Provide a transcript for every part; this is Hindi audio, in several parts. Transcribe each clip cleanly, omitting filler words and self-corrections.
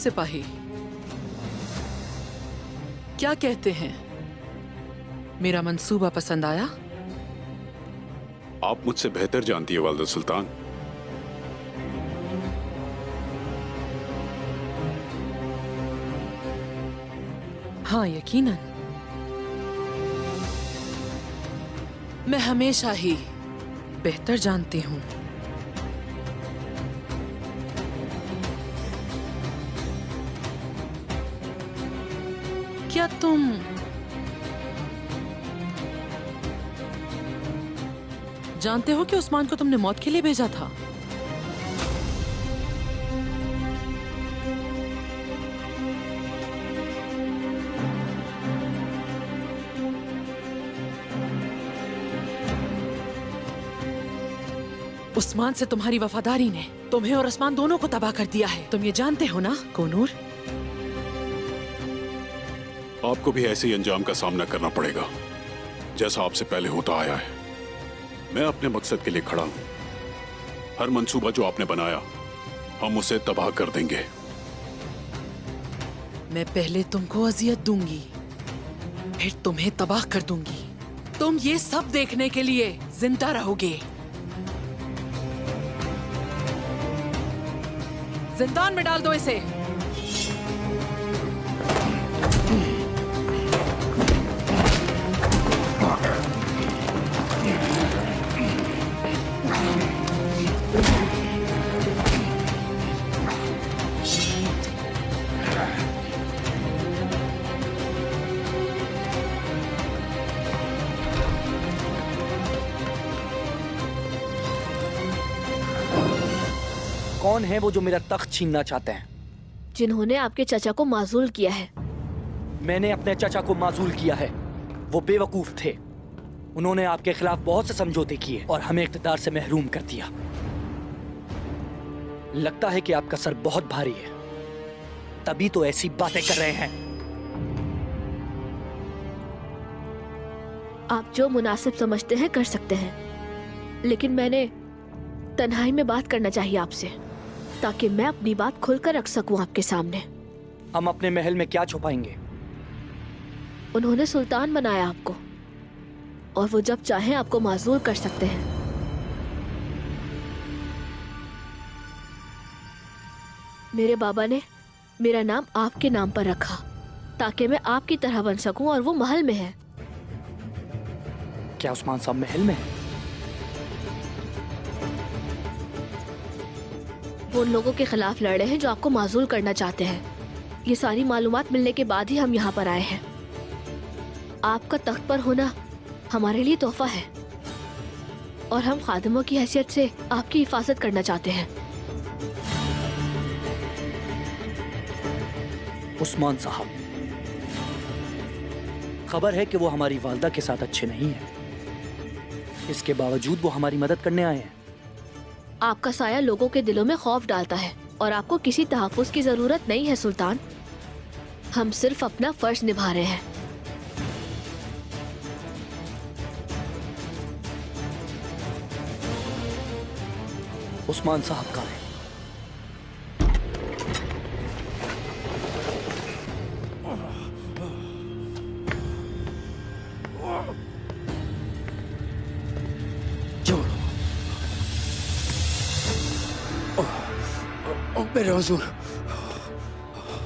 सिपाही, क्या कहते हैं? मेरा मंसूबा पसंद आया? आप मुझसे बेहतर जानती है वालिदा सुल्तान। हाँ, यकीनन। मैं हमेशा ही बेहतर जानती हूं। क्या तुम जानते हो कि उस्मान को तुमने मौत के लिए भेजा था? उस्मान से तुम्हारी वफादारी ने तुम्हें और उस्मान दोनों को तबाह कर दिया है। तुम ये जानते हो ना कोनूर? आपको भी ऐसे ही अंजाम का सामना करना पड़ेगा जैसा आपसे पहले होता आया है। मैं अपने मकसद के लिए खड़ा हूं। हर मंसूबा जो आपने बनाया हम उसे तबाह कर देंगे। मैं पहले तुमको अजियत दूंगी, फिर तुम्हें तबाह कर दूंगी। तुम ये सब देखने के लिए जिंदा रहोगे। जिंदान में डाल दो इसे। कौन है वो जो मेरा तख्त छीनना चाहते हैं? जिन्होंने आपके चाचा को माजूल किया है। मैंने अपने चाचा को माजूल किया है। वो बेवकूफ थे। उन्होंने आपके खिलाफ बहुत से समझौते किए और हमें इख्तिदार से महरूम कर दिया। लगता है कि आपका सर बहुत भारी है, तभी तो ऐसी बातें कर रहे हैं। आप जो मुनासिब समझते हैं कर सकते हैं, लेकिन मैंने तन्हाई में बात करना चाहिए आपसे, ताकि मैं अपनी बात खुलकर रख सकूं आपके सामने। हम अपने महल में क्या छुपाएंगे? उन्होंने सुल्तान बनाया आपको, और वो जब चाहें आपको माजूल कर सकते हैं। मेरे बाबा ने मेरा नाम आपके नाम पर रखा ताकि मैं आपकी तरह बन सकूं, और वो महल में है। क्या उस्मान साहब महल में है? वो उन लोगों के खिलाफ लड़ रहे हैं जो आपको माजूल करना चाहते हैं। ये सारी मालूमात मिलने के बाद ही हम यहाँ पर आए हैं। आपका तख्त पर होना हमारे लिए तोहफा है, और हम खादिमों की हैसियत से आपकी हिफाजत करना चाहते हैं। उस्मान साहब, खबर है कि वो हमारी वालदा के साथ अच्छे नहीं हैं। इसके बावजूद वो हमारी मदद करने आए हैं। आपका साया लोगों के दिलों में खौफ डालता है, और आपको किसी तहफ़्फ़ुज़ की जरूरत नहीं है सुल्तान। हम सिर्फ अपना फर्ज निभा रहे हैं। उस्मान साहब कहाँ हैं? मेरे हुजूर,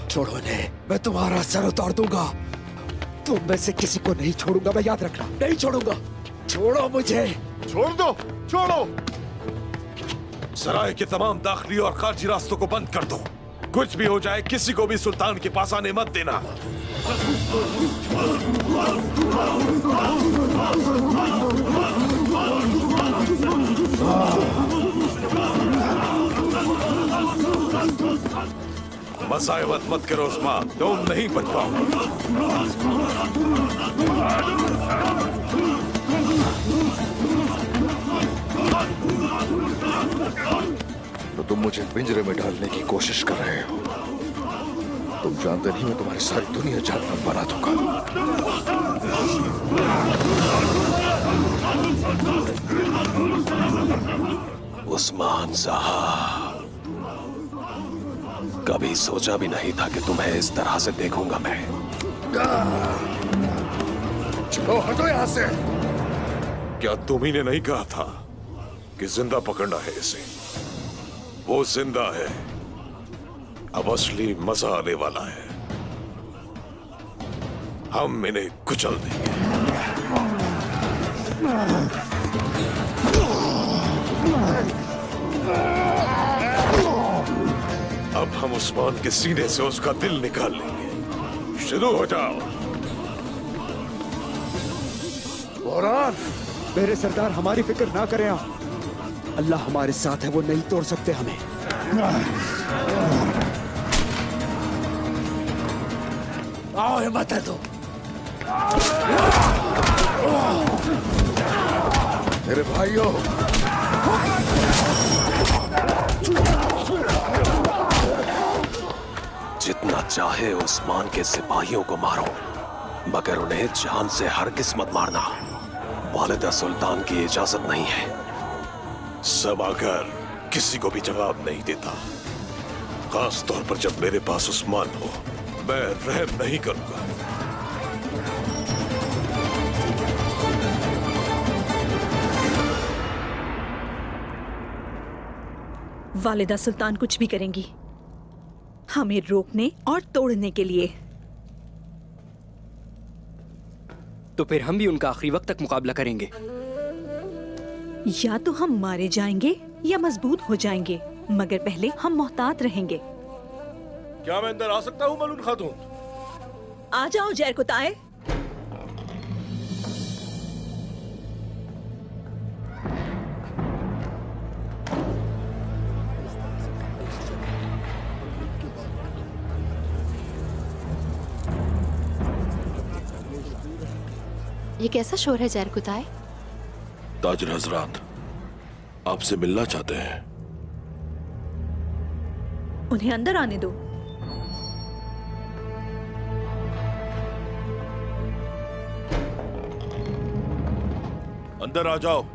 छोड़ो इन्हें, मैं तुम्हारा सर उतार दूंगा। तुम में से किसी को नहीं छोड़ूंगा, मैं याद रखना, नहीं छोड़ूंगा। छोड़ो मुझे। छोड़ दो, छोड़ो। सराय के तमाम दाखिली और खारजी रास्तों को बंद कर दो। कुछ भी हो जाए किसी को भी सुल्तान के पास आने मत देना। मसायवत मत करो उस्मान, तुम नहीं बच पाओगे। तो तुम मुझे पिंजरे में डालने की कोशिश कर रहे हो। तुम जानते नहीं मैं तुम्हारी सारी दुनिया जहन्नम बना दूंगा। उस्मान साहब, कभी सोचा भी नहीं था कि तुम्हें इस तरह से देखूंगा मैं। चलो हटो यहाँ से। क्या तुम ही ने नहीं कहा था कि जिंदा पकड़ना है इसे? वो जिंदा है, अब असली मजा आने वाला है। हम इन्हें कुचल देंगे। अब हम उस्मान के सीने से उसका दिल निकाल लेंगे। शुरू हो जाओ। बोरान, मेरे सरदार हमारी फिक्र ना करें आप। अल्लाह हमारे साथ है, वो नहीं तोड़ सकते हमें। आओ हिम्मत है तो। मेरे भाइयों, जितना चाहे उस्मान के सिपाहियों को मारो, मगर उन्हें जान से हरगिज़ मत मारना। वालिदा सुल्तान की इजाजत नहीं है। सब आकर किसी को भी जवाब नहीं देता, खास तौर पर जब मेरे पास उस्मान हो। मैं रहम नहीं करूंगा। वालिदा सुल्तान कुछ भी करेंगी हमें रोकने और तोड़ने के लिए। तो फिर हम भी उनका आखिरी वक्त तक मुकाबला करेंगे। या तो हम मारे जाएंगे या मजबूत हो जाएंगे, मगर पहले हम मोहतात रहेंगे। क्या मैं अंदर आ सकता हूँ मलून खातून? आ जाओ जैर कुताए। ये कैसा शोर है जैर कुताए? ताजर हजरात आपसे मिलना चाहते हैं। उन्हें अंदर आने दो। अंदर आ जाओ।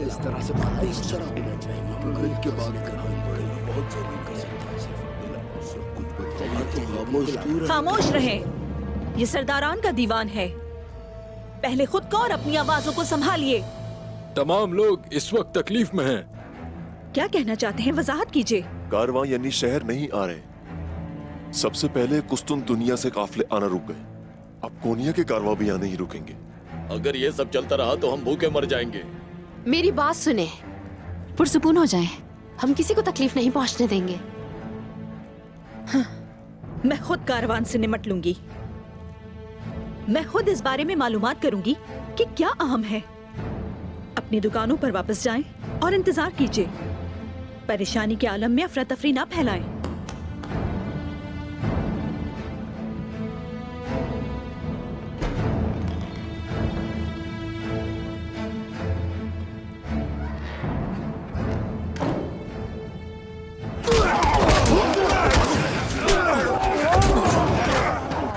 इस तरह से बात नहीं होना चाहिए के बाद बहुत जरूरी। खामोश रहें। ये सरदारान का दीवान है। पहले खुद को और अपनी आवाजों को संभालिए। तमाम लोग इस वक्त तकलीफ में हैं। क्या कहना चाहते हैं, वजाहत कीजिए। कारवां यानी शहर नहीं आ रहे। सबसे पहले कुस्तुन दुनिया से काफिले आना रुक गए, अब कोनिया के कारवां भी आने ही रुकेंगे। अगर ये सब चलता रहा तो हम भूखे मर जाएंगे। मेरी बात सुने, पुरसुकून हो जाएं। हम किसी को तकलीफ नहीं पहुंचने देंगे। हाँ, मैं खुद कारवान से निमट लूंगी। मैं खुद इस बारे में मालूमात करूंगी कि क्या अहम है। अपनी दुकानों पर वापस जाएं और इंतजार कीजिए। परेशानी के आलम में अफरा तफरी ना फैलाएं।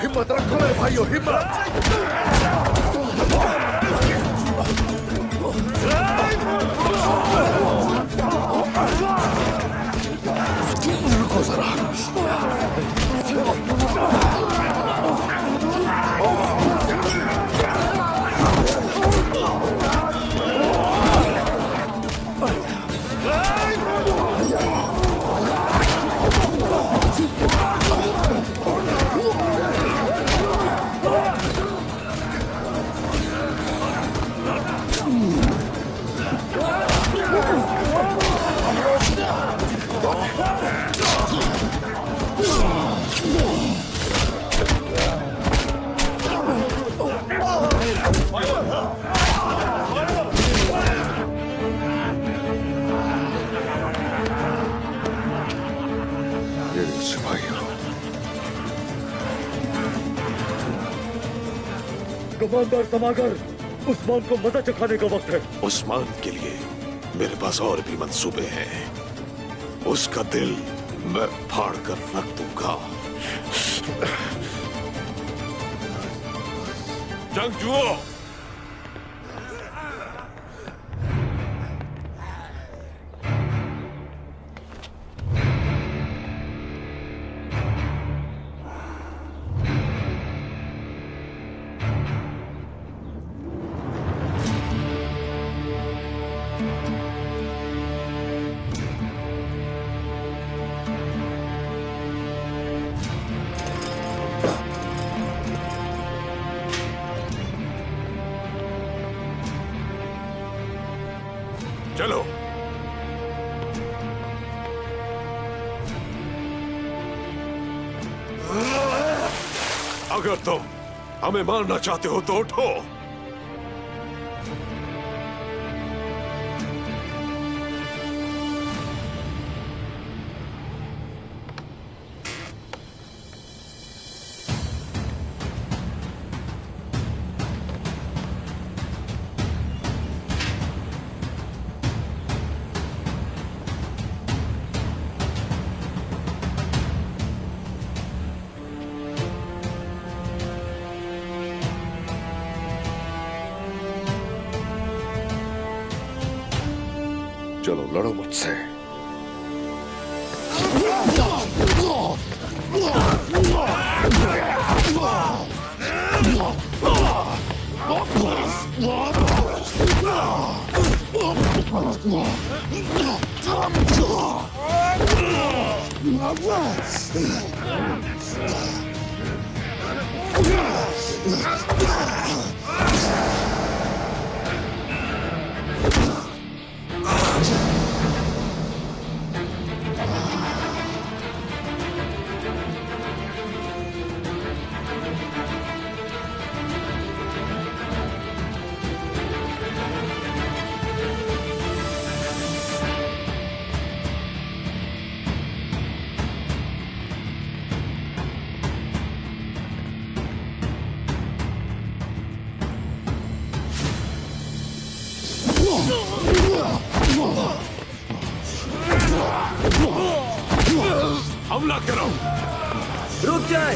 हिम्मत रखो मेरे भाइयों, हिम्मत। रुको जरा। कमांडर समागर, उस्मान को मजा चखाने का वक्त है। उस्मान के लिए मेरे पास और भी मंसूबे हैं। उसका दिल मैं फाड़ कर रख दूंगा। जंगजुओ, चलो। अगर तुम हमें मारना चाहते हो तो उठो। चलो लड़ो मुझसे। हमला करो। रुक जाए,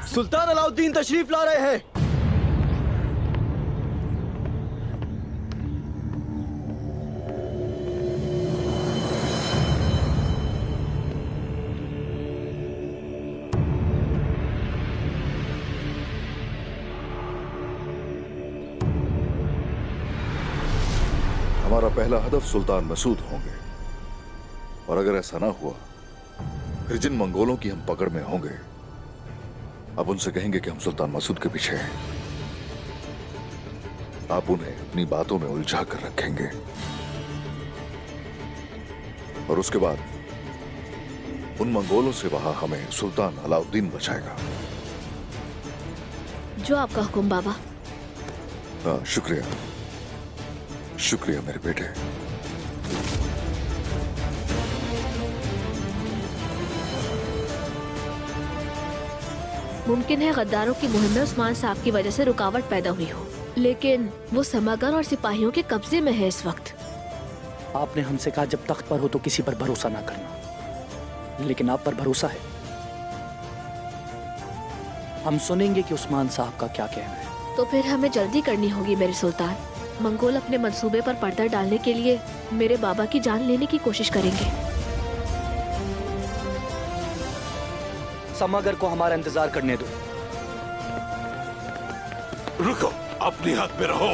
सुल्तान अलाउद्दीन तशरीफ ला रहे हैं। हमारा पहला हदफ सुल्तान मसूद होंगे, और अगर ऐसा ना हुआ फिर जिन मंगोलों की हम पकड़ में होंगे अब उनसे कहेंगे कि हम सुल्तान मसूद के पीछे हैं। आप उन्हें अपनी बातों में उलझा कर रखेंगे और उसके बाद उन मंगोलों से वहां हमें सुल्तान अलाउद्दीन बचाएगा। जो आपका हुक्म बाबा। शुक्रिया, शुक्रिया मेरे बेटे। मुमकिन है गद्दारों की मुहिम में उस्मान साहब की वजह से रुकावट पैदा हुई हो, लेकिन वो समागर और सिपाहियों के कब्जे में है इस वक्त। आपने हमसे कहा जब तख्त पर हो तो किसी पर भरोसा ना करना, लेकिन आप पर भरोसा है। हम सुनेंगे कि उस्मान साहब का क्या कहना है। तो फिर हमें जल्दी करनी होगी मेरे सुल्तान। मंगोल अपने मंसूबे पर पर्दा डालने के लिए मेरे बाबा की जान लेने की कोशिश करेंगे। समागर को हमारा इंतजार करने दो। रुको, अपनी हाथ में रहो।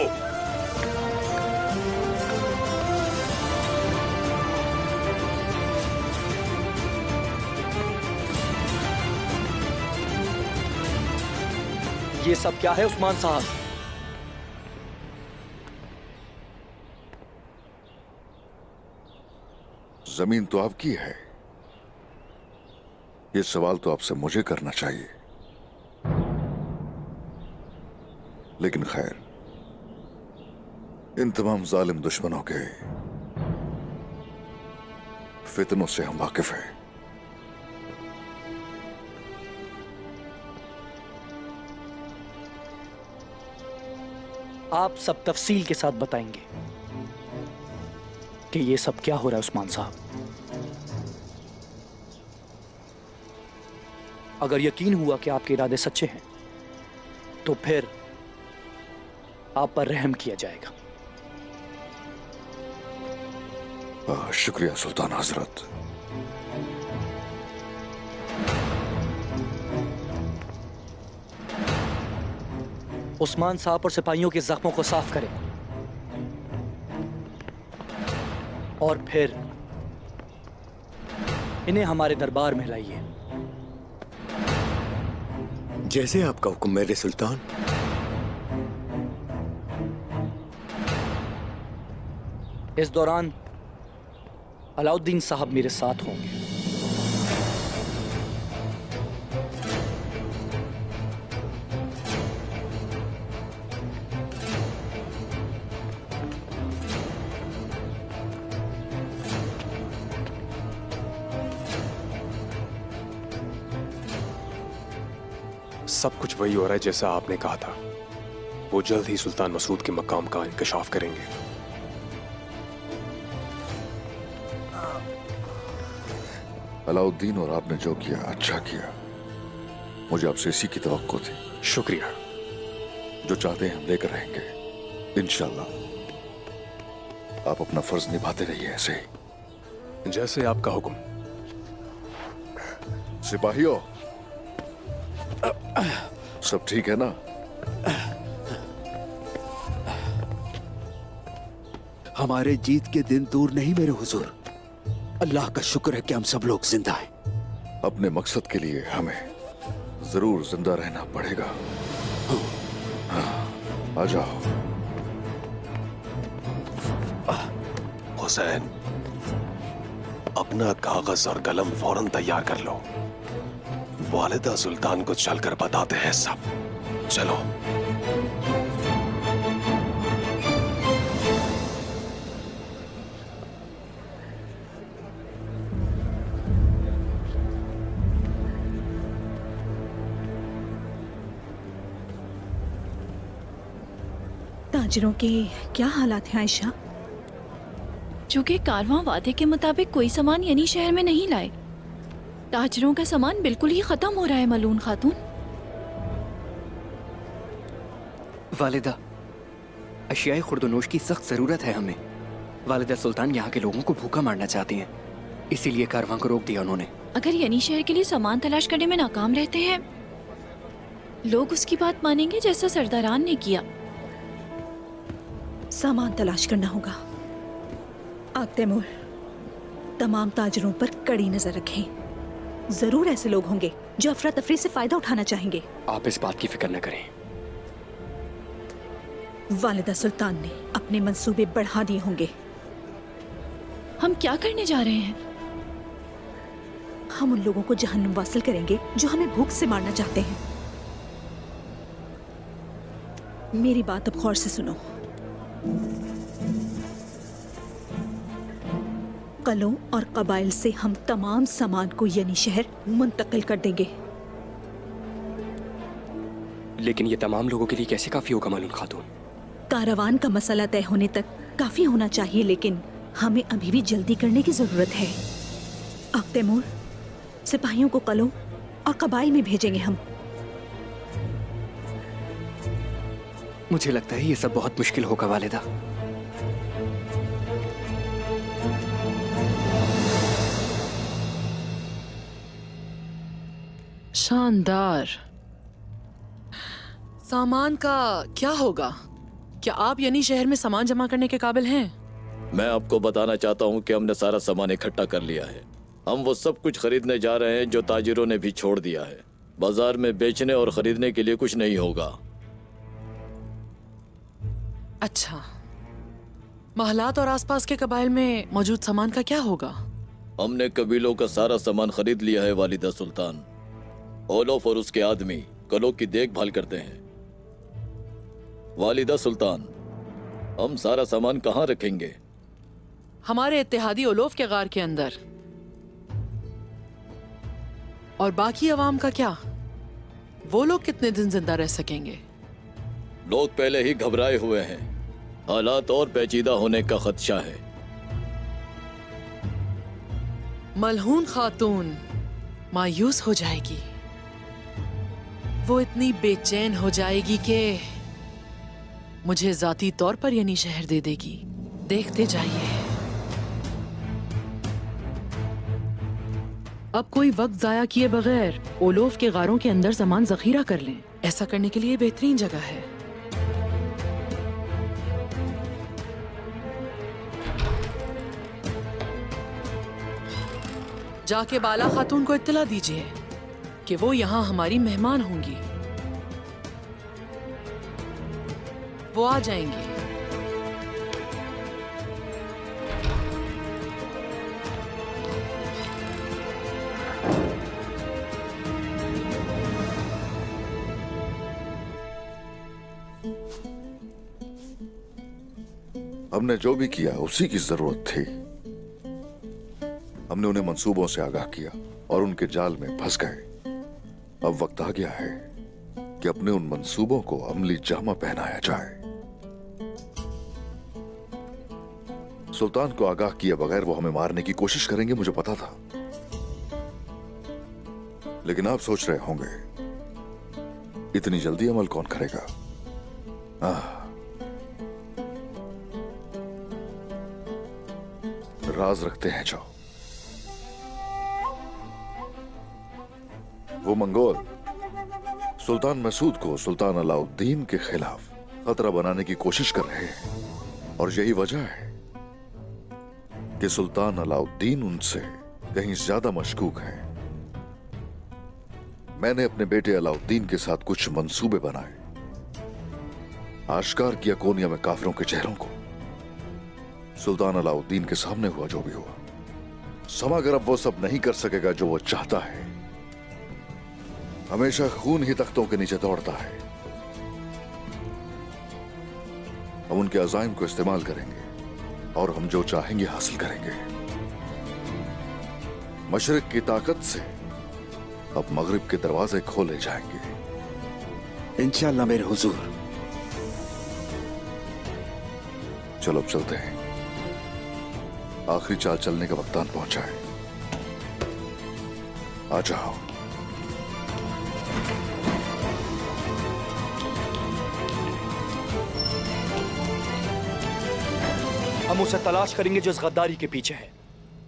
ये सब क्या है उस्मान साहब? जमीन तो आपकी है, ये सवाल तो आपसे मुझे करना चाहिए, लेकिन खैर इन तमाम जालिम दुश्मनों के फितनों से हम वाकिफ हैं। आप सब तफसील के साथ बताएंगे कि ये सब क्या हो रहा है उस्मान साहब। अगर यकीन हुआ कि आपके इरादे सच्चे हैं तो फिर आप पर रहम किया जाएगा। शुक्रिया सुल्तान हजरत। उस्मान साहब और सिपाहियों के जख्मों को साफ करें और फिर इन्हें हमारे दरबार में लाइए। जैसे आपका हुक्म मेरे सुल्तान। इस दौरान अलाउद्दीन साहब मेरे साथ होंगे। सब कुछ वही हो रहा है जैसा आपने कहा था। वो जल्द ही सुल्तान मसूद के मकाम का इंकशाफ करेंगे। अलाउद्दीन और आपने जो किया अच्छा किया। मुझे आपसे इसी की तवक्को थी। शुक्रिया। जो चाहते हैं हम लेकर रहेंगे इंशाल्लाह। आप अपना फर्ज निभाते रहिए ऐसे ही। जैसे आपका हुक्म। सिपाहियों, सब ठीक है ना? हमारे जीत के दिन दूर नहीं मेरे हुजूर। अल्लाह का शुक्र है कि हम सब लोग जिंदा हैं। अपने मकसद के लिए हमें जरूर जिंदा रहना पड़ेगा। हाँ, आ जाओ। हुसैन, अपना कागज और कलम फौरन तैयार कर लो। वालिदा सुल्तान को चलकर बताते हैं सब। चलो। ताजिरों के क्या हालात हैं आयशा? चूंकि कारवां वादे के मुताबिक कोई सामान यानी शहर में नहीं लाए, ताजरों का सामान बिल्कुल ही खत्म हो रहा है मलून खातून। वालिदा, अशियाए खुर्दनोश की सख्त जरूरत है हमें। वालिदा सुल्तान यहाँ के लोगों को भूखा मारना चाहती हैं, इसीलिए कारवां को रोक दिया उन्होंने। अगर यानी शहर के लिए सामान तलाश करने में नाकाम रहते हैं, लोग उसकी बात मानेंगे जैसा सरदारान ने किया। सामान तलाश करना होगा। आप तैमूर, तमाम ताजरों पर कड़ी नजर रखें। जरूर ऐसे लोग होंगे जो अफरा तफरी से फायदा उठाना चाहेंगे। आप इस बात की फिक्र न करें। वालिदा सुल्तान ने अपने मंसूबे बढ़ा दिए होंगे। हम क्या करने जा रहे हैं? हम उन लोगों को जहन्नुम वासिल करेंगे जो हमें भूख से मारना चाहते हैं। मेरी बात अब गौर से सुनो। कलों और कबाइल से हम तमाम सामान को यानी शहर मुंतकिल कर देंगे। लेकिन ये तमाम लोगों के लिए कैसे काफी होगा मालूम खातून? कारवान का मसला तय होने तक काफी होना चाहिए, लेकिन हमें अभी भी जल्दी करने की जरूरत है। अब तैमूर, सिपाहियों को कलों और कबाइल में भेजेंगे हम। मुझे लगता है ये सब बहुत मुश्किल होगा वालिदा। शानदार। सामान का क्या होगा? क्या आप यानी शहर में सामान जमा करने के काबिल हैं? मैं आपको बताना चाहता हूँ कि हमने सारा सामान इकट्ठा कर लिया है। हम वो सब कुछ खरीदने जा रहे हैं जो ताजिरों ने भी छोड़ दिया है। बाजार में बेचने और खरीदने के लिए कुछ नहीं होगा। अच्छा, महलात और आसपास के कबाइल में मौजूद सामान का क्या होगा? हमने कबीलों का सारा सामान खरीद लिया है वालिदा सुल्तान। ओलोफ और उसके आदमी कलों की देखभाल करते हैं। वालिदा सुल्तान, हम सारा सामान कहाँ रखेंगे? हमारे इत्तेहादी ओलोफ के गार के अंदर। और बाकी अवाम का क्या? वो लोग कितने दिन जिंदा रह सकेंगे? लोग पहले ही घबराए हुए हैं। हालात और पेचीदा होने का खदशा है। मलहून खातून मायूस हो जाएगी। वो इतनी बेचैन हो जाएगी कि मुझे जाती तौर पर यानी शहर दे देगी। देखते जाइए। अब कोई वक्त जाया किए बगैर ओलोफ के गारों के अंदर सामान जखीरा कर लें। ऐसा करने के लिए बेहतरीन जगह है। जाके बाला खातून को इत्तला दीजिए कि वो यहाँ हमारी मेहमान होंगी। वो आ जाएंगी। हमने जो भी किया उसी की जरूरत थी। हमने उन्हें मंसूबों से आगाह किया और उनके जाल में फंस गए। अब वक्त आ गया है कि अपने उन मंसूबों को अमली जामा पहनाया जाए। सुल्तान को आगाह किए बगैर वो हमें मारने की कोशिश करेंगे, मुझे पता था। लेकिन आप सोच रहे होंगे इतनी जल्दी अमल कौन करेगा? राज रखते हैं जो। वो मंगोल सुल्तान मसूद को सुल्तान अलाउद्दीन के खिलाफ खतरा बनाने की कोशिश कर रहे हैं और यही वजह है कि सुल्तान अलाउद्दीन उनसे कहीं ज्यादा मशकूक है। मैंने अपने बेटे अलाउद्दीन के साथ कुछ मंसूबे बनाए, आश्कार किया कोनिया में काफिरों के चेहरों को। सुल्तान अलाउद्दीन के सामने हुआ जो भी हुआ। समागर अब वो सब नहीं कर सकेगा जो वो चाहता है। हमेशा खून ही तख्तों के नीचे दौड़ता है। हम उनके अज़ाइम को इस्तेमाल करेंगे और हम जो चाहेंगे हासिल करेंगे। मशरिक की ताकत से अब मगरिब के दरवाजे खोले जाएंगे इंशाअल्लाह मेरे हुजूर। चलो अब चलते हैं। आखिरी चाल चलने का वक्त आन पहुंचा है। आ जाओ। हम उसे तलाश करेंगे जो इस गद्दारी के पीछे है,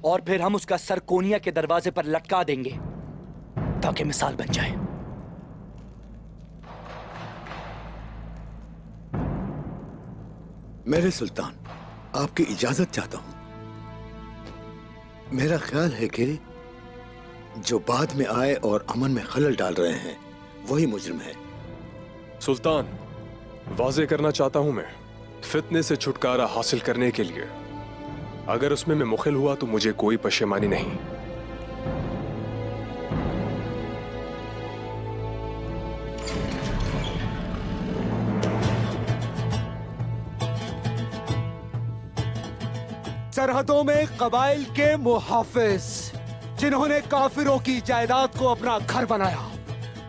और फिर हम उसका सर कोनिया के दरवाजे पर लटका देंगे ताकि मिसाल बन जाए। मेरे सुल्तान, आपकी इजाजत चाहता हूं। मेरा ख्याल है कि जो बाद में आए और अमन में खलल डाल रहे हैं वही मुजरिम है। सुल्तान, वाजे करना चाहता हूं मैं, फितने से छुटकारा हासिल करने के लिए अगर उसमें मैं मुखिल हुआ तो मुझे कोई पशेमानी नहीं। सरहदों में कबाइल के मुहाफिज जिन्होंने काफिरों की जायदाद को अपना घर बनाया,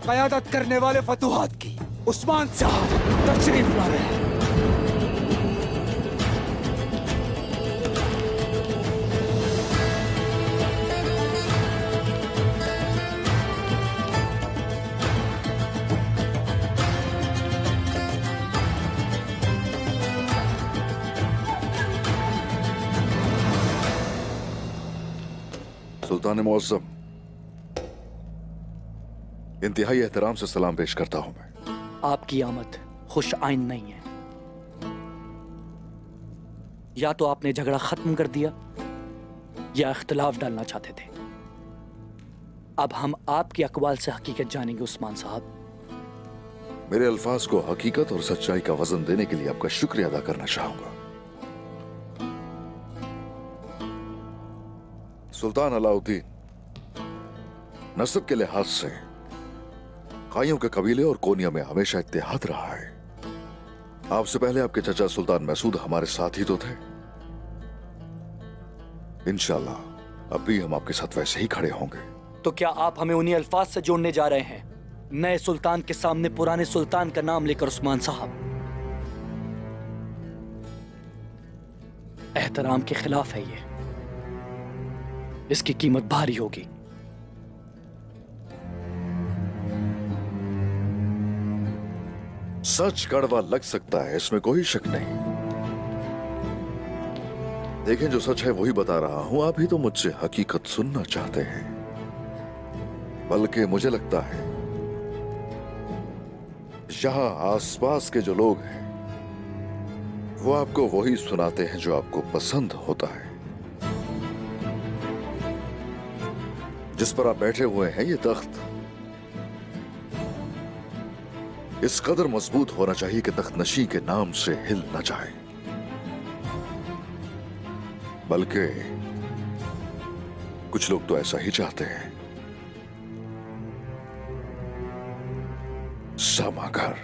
कयादत करने वाले फतुहात की उस्मान साहब तशरीफ ला रहे हैं। सुल्तान मुअज़्ज़म, इंतहाई एहतराम से सलाम पेश करता हूं मैं। आपकी आमद खुश आइन नहीं है। या तो आपने झगड़ा खत्म कर दिया या इख्तिलाफ डालना चाहते थे। अब हम आपकी अकवाल से हकीकत जानेंगे उस्मान साहब। मेरे अल्फाज को हकीकत और सच्चाई का वजन देने के लिए आपका शुक्रिया अदा करना चाहूंगा। सुल्तान अलाउद्दीन नस्ब के लिहाज से काइयों के कबीले और कोनिया में हमेशा इत्तेहाद रहा है। आपसे पहले आपके चचा सुल्तान मसूद हमारे साथ ही तो थे। इंशाल्लाह अब भी हम आपके साथ वैसे ही खड़े होंगे। तो क्या आप हमें उन्हीं अल्फाज से जोड़ने जा रहे हैं, नए सुल्तान के सामने पुराने सुल्तान का नाम लेकर? उस्मान साहब, एहतराम के खिलाफ है ये। इसकी कीमत भारी होगी। सच कड़वा लग सकता है, इसमें कोई शक नहीं। देखें, जो सच है वही बता रहा हूं। आप ही तो मुझसे हकीकत सुनना चाहते हैं। बल्कि मुझे लगता है यहां आसपास के जो लोग हैं वो आपको वही सुनाते हैं जो आपको पसंद होता है। जिस पर आप बैठे हुए हैं, ये तख्त इस कदर मजबूत होना चाहिए कि तख्त नशी के नाम से हिल न जाए। बल्कि कुछ लोग तो ऐसा ही चाहते हैं। समागर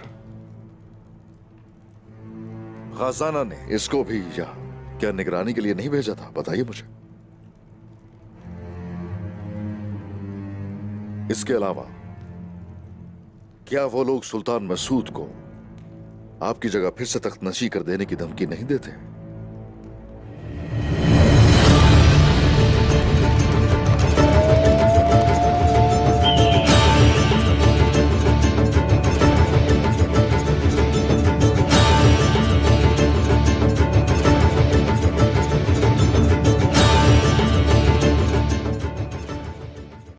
खजाना ने इसको भी या क्या निगरानी के लिए नहीं भेजा था? बताइए मुझे। इसके अलावा क्या वो लोग सुल्तान मसूद को आपकी जगह फिर से तख्त नशी कर देने की धमकी नहीं देते?